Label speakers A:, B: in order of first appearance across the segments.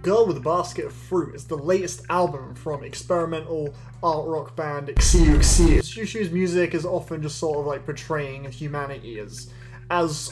A: Girl with a Basket of Fruit is the latest album from experimental art rock band Xiu Xiu. Xiu Xiu's music is often just sort of like portraying humanity as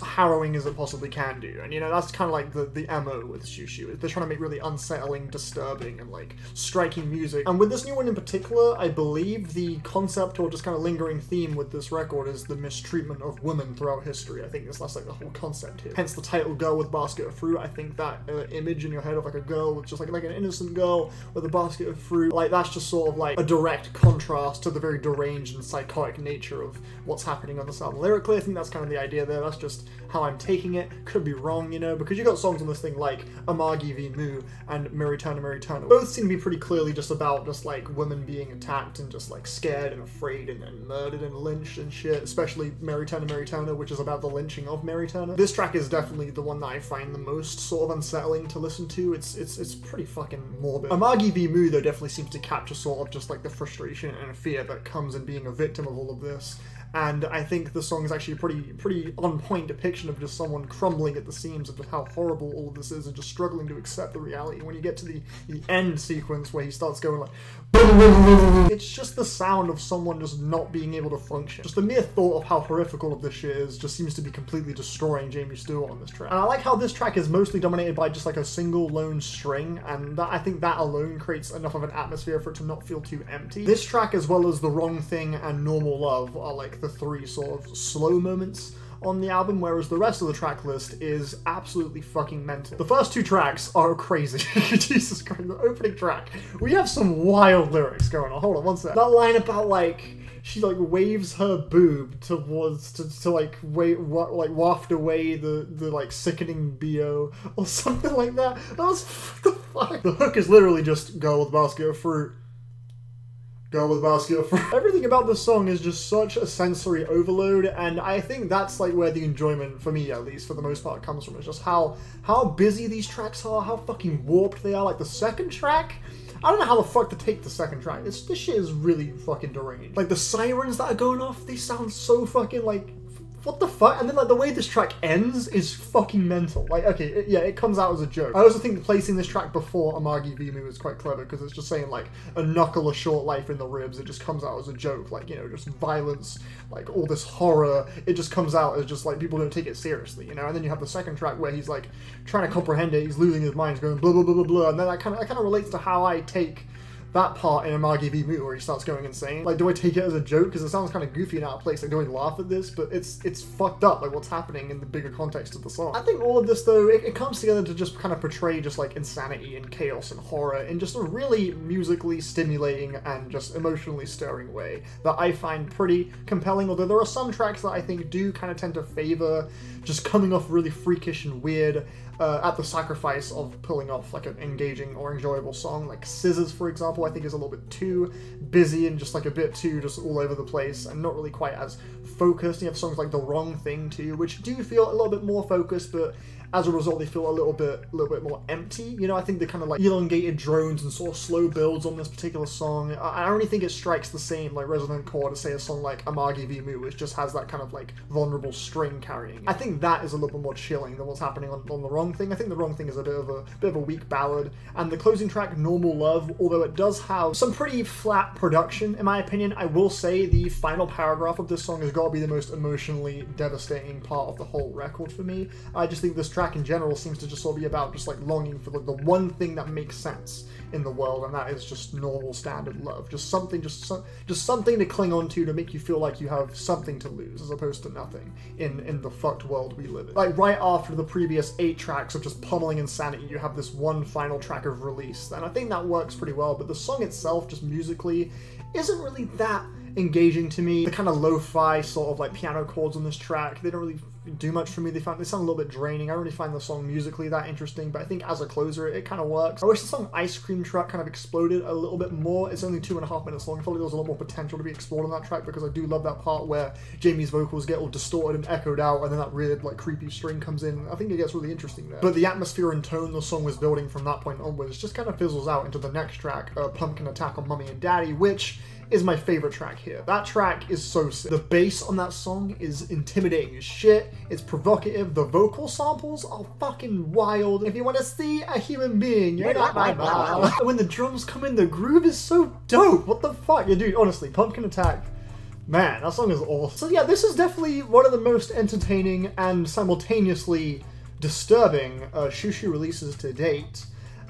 A: harrowing as it possibly can do. And you know, that's kind of like the MO with Xiu Xiu. They're trying to make really unsettling, disturbing, and like striking music. And with this new one in particular, I believe the concept or just kind of lingering theme with this record is the mistreatment of women throughout history. I think that's like the whole concept here. Hence the title Girl with Basket of Fruit. I think that image in your head of like a girl with just like an innocent girl with a basket of fruit, like that's just sort of like a direct contrast to the very deranged and psychotic nature of what's happening on this album. Lyrically, I think that's kind of the idea there. That's just how I'm taking it. Could be wrong, you know, because you got songs on this thing like Amargi v Moo and Mary Turner, Mary Turner. Both seem to be pretty clearly just about just like women being attacked and just like scared and afraid and murdered and lynched and shit, especially Mary Turner, which is about the lynching of Mary Turner. This track is definitely the one that I find the most sort of unsettling to listen to. It's pretty fucking morbid. Amargi v Moo though definitely seems to capture sort of just like the frustration and fear that comes in being a victim of all of this. And I think the song is actually a pretty on-point depiction of just someone crumbling at the seams of just how horrible all of this is and just struggling to accept the reality. When you get to the end sequence where he starts going like, it's just the sound of someone just not being able to function. Just the mere thought of how horrific all of this shit is just seems to be completely destroying Jamie Stewart on this track. And I like how this track is mostly dominated by just like a single lone string, and I think that alone creates enough of an atmosphere for it to not feel too empty. This track, as well as The Wrong Thing and Normal Love, are like the three sort of slow moments on the album, whereas the rest of the track list is absolutely fucking mental. The first two tracks are crazy. Jesus Christ, the opening track. We have some wild lyrics going on. Hold on one sec. That line about like, she like waves her boob towards to like waft away the like sickening BO or something like that. That was what the fuck. The hook is literally just girl with a basket of fruit. Girl with a basket of fruit. Everything about this song is just such a sensory overload, and I think that's like where the enjoyment, for me at least, for the most part, comes from. It's just how busy these tracks are, how fucking warped they are. Like the second track, I don't know how the fuck to take the second track. This shit is really fucking deranged. Like the sirens that are going off, they sound so fucking like, what the fuck? And then like the way this track ends is fucking mental. Like, okay, it comes out as a joke. I also think placing this track before Amargi v Moo is quite clever, because it's just saying like a knuckle, a short life in the ribs. It just comes out as a joke, like, you know, just violence, like all this horror. It just comes out as just like people don't take it seriously, you know. And then you have the second track where he's like trying to comprehend it. He's losing his mind, he's going blah blah blah blah blah. And then that kind of relates to how I take that part in Amargi v Moo where he starts going insane. Like, do I take it as a joke? Because it sounds kind of goofy and out of place. Like, do I laugh at this? But it's fucked up, like, what's happening in the bigger context of the song. I think all of this, though, it comes together to just kind of portray just, like, insanity and chaos and horror in just a really musically stimulating and just emotionally stirring way that I find pretty compelling, although there are some tracks that I think do kind of tend to favor just coming off really freakish and weird at the sacrifice of pulling off like an engaging or enjoyable song. Like Scissors, for example, I think is a little bit too busy and just like a bit too just all over the place and not really quite as focused. You have songs like The Wrong Thing too, which do feel a little bit more focused, but as a result, they feel a little bit more empty. You know, I think the kind of like elongated drones and sort of slow builds on this particular song, I don't really think it strikes the same like resonant chord as say a song like Amargi v Moo, which just has that kind of like vulnerable string carrying. I think that is a little bit more chilling than what's happening on The Wrong Thing. I think The Wrong Thing is a bit of a weak ballad, and the closing track, Normal Love, although it does have some pretty flat production, in my opinion, I will say the final paragraph of this song has got to be the most emotionally devastating part of the whole record for me. I just think this track in general seems to just sort of be about just like longing for the one thing that makes sense in the world, and that is just normal standard love, just something to cling on to make you feel like you have something to lose as opposed to nothing in the fucked world we live in. Like right after the previous 8 tracks of just pummeling insanity, you have this one final track of release, and I think that works pretty well, but the song itself just musically isn't really that engaging to me. The kind of lo-fi sort of like piano chords on this track, they don't really do much for me. They sound a little bit draining. I don't really find the song musically that interesting, but I think as a closer it kind of works. I wish the song Ice Cream Truck kind of exploded a little bit more. It's only 2.5 minutes long. I feel like there was a lot more potential to be explored on that track, because I do love that part where Jamie's vocals get all distorted and echoed out, and then that weird like creepy string comes in. I think it gets really interesting there. But the atmosphere and tone the song was building from that point onwards just kind of fizzles out into the next track, Pumpkin Attack on Mummy and Daddy, which is my favorite track here. That track is so sick. The bass on that song is intimidating as shit. It's provocative. The vocal samples are fucking wild. If you want to see a human being, you're not my mom. And when the drums come in, the groove is so dope. What the fuck? Yeah, dude, honestly, Pumpkin Attack, man, that song is awesome. So yeah, this is definitely one of the most entertaining and simultaneously disturbing Xiu Xiu releases to date.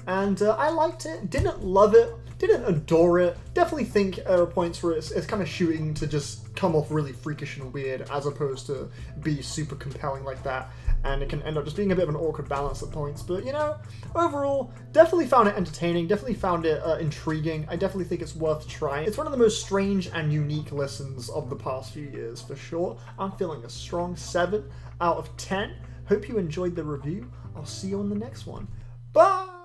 A: And I liked it, didn't love it, didn't adore it. Definitely think there are points where it's kind of shooting to just come off really freakish and weird as opposed to be super compelling like that. And it can end up just being a bit of an awkward balance at points. But, you know, overall, definitely found it entertaining, definitely found it intriguing. I definitely think it's worth trying. It's one of the most strange and unique listens of the past few years, for sure. I'm feeling a strong 7 out of 10. Hope you enjoyed the review. I'll see you on the next one. Bye!